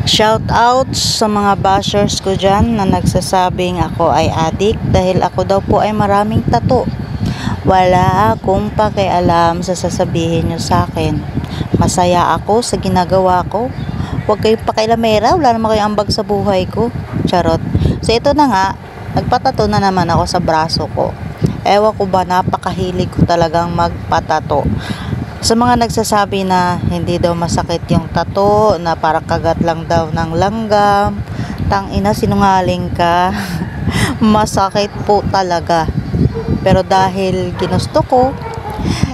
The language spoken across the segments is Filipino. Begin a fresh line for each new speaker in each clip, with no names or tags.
Shout out sa mga bashers ko dyan na nagsasabing ako ay addict dahil ako daw po ay maraming tattoo. Wala akong pakialam sa sasabihin nyo sa akin. Masaya ako sa ginagawa ko. Huwag kayong pakialamera, wala naman kayong ambag sa buhay ko. Charot. So ito na nga, nagpatato na naman ako sa braso ko. Ewan ko ba, napakahilig ko talagang magpatato. Sa mga nagsasabi na hindi daw masakit yung tato, na parang kagat lang daw ng langgam, tangina, sinungaling ka. Masakit po talaga. Pero dahil ginusto ko,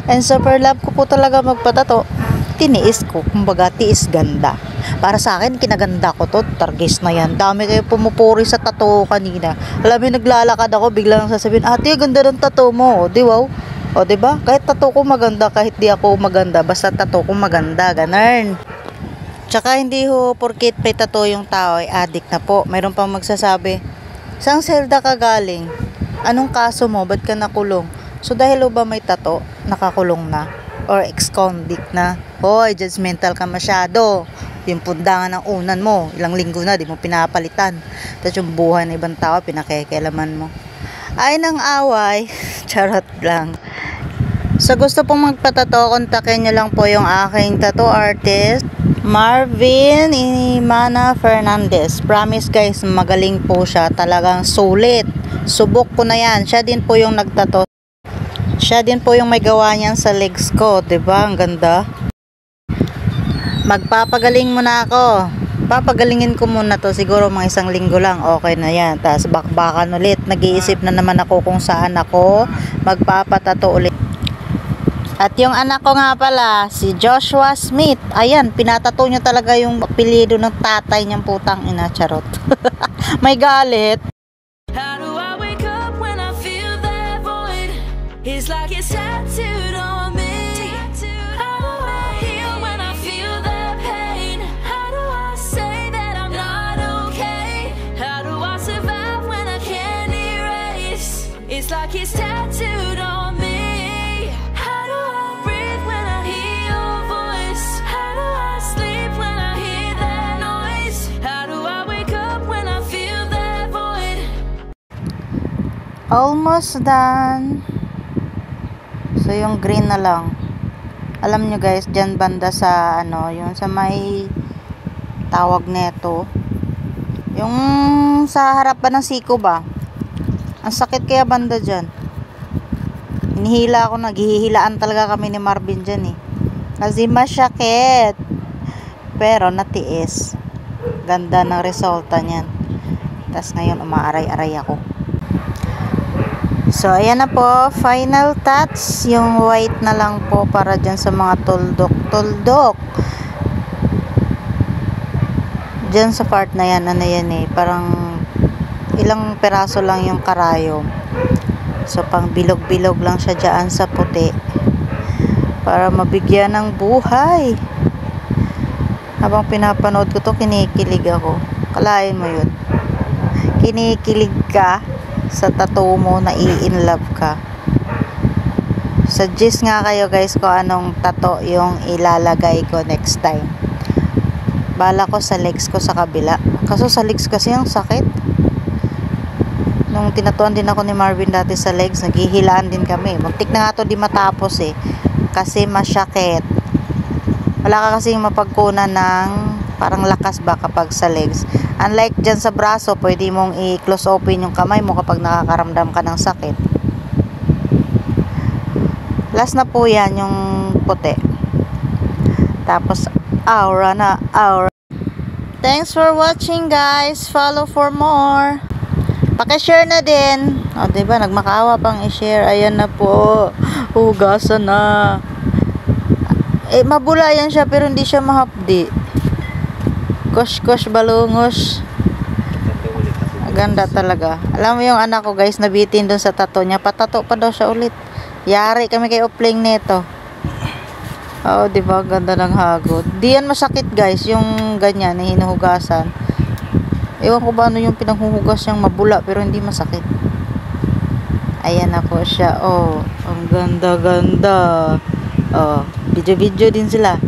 and super love ko po talaga magpatato, tiniis ko. Kumbaga, tiis ganda. Para sa akin, kinaganda ko to. Targis na yan. Dami kayo pumupuri sa tato kanina. Alam mo, naglalakad ako, biglang sasabihin, ate, ganda ng tato mo. O, di wow? O, diba? Kahit tattoo ko maganda, kahit di ako maganda, basta tattoo ko maganda, ganun. Tsaka hindi ho, porkit may tattoo yung tao ay addict na po. Mayroon pang magsasabi, saang selda ka galing? Anong kaso mo? Ba't ka nakulong? So, dahil ba may tattoo, nakakulong na? Or ex-convict na? Hoy, judgmental ka masyado. Yung pundangan ng unan mo, ilang linggo na, di mo pinapalitan. Tapos yung buhay ng ibang tao, pinakikialaman mo. Ay nang away, charot lang. So gusto pong magpatato, kontakin nyo lang po yung aking tattoo artist, Marvin Imana Fernandez. Promise guys, magaling po siya, talagang sulit. Subok ko na yan, siya din po yung nagtato. Siya din po yung may gawa niyan sa legs ko, diba? Ang ganda. Magpapagaling muna ako. Papagalingin ko muna to, siguro mga 1 linggo lang, okay na yan. Tapos bakbakan ulit, nag-iisip na naman ako kung saan ako magpapatato ulit. At yung anak ko nga pala, si Joshua Smith. Ayan, pinatato niya talaga yung apelyido ng tatay niyang putang ina, charot. May galit.
How do I wake up when I feel that void? It's like it's tattooed on me. How do I heal when I feel that pain? How do I say that I'm not okay? How do I survive when I can't erase? It's like it's tattooed on me.
Almost done. So yung green na lang. Alam nyo guys, dyan banda sa ano, yung sa may tawag neto, yung sa harapan ng siko ba, ang sakit kaya banda dyan. Hinihila ako, naghihilaan talaga kami ni Marvin dyan kasi masyakit, pero natiis. Ganda ng resulta nyan. Tas ngayon umaaray-aray ako. So, ayan na po, final touch, yung white na lang po para dyan sa mga tuldok. Dyan sa part na yan, ano yan parang ilang peraso lang yung karayom. So, pang bilog-bilog lang siya dyan sa puti. Para mabigyan ng buhay. Habang pinapanood ko to, kinikilig ako. Kalain mo yun. Kinikilig ka sa tattoo mo, na in love ka. Suggest nga kayo guys kung anong tattoo yung ilalagay ko next time. Bala ko sa legs ko sa kabila. Kaso sa legs kasi ang sakit. Nung tinatuan din ako ni Marvin dati sa legs, naghihilaan din kami. Muntik na nga to di matapos kasi masyakit. Wala ka kasi mapagkunan ng parang lakas ba kapag sa legs. Unlike dyan sa braso, pwede mong i-close open yung kamay mo kapag nakakaramdam ka ng sakit. Last na po yan, yung puti. Tapos, aura na, aura. Thanks for watching guys. Follow for more. Paki-share na din. O, diba? Nagmakaawa pang i-share. Ayan na po. Hugasan na. Mabula yan siya pero hindi siya mahapdi. Kosh balungos. Ganda talaga. Alam mo yung anak ko guys, nabitin dun sa tattoo niya. Patato pa daw siya ulit. Yari kami kay Opling neto. Oo, diba? Ganda ng hagod. Di yan masakit guys, yung ganyan, hinuhugasan. Ewan ko ba ano yung pinanghuhugas niyang mabula, pero hindi masakit. Ayan na po siya. Oh, ang ganda-ganda. Oh, video-video din sila.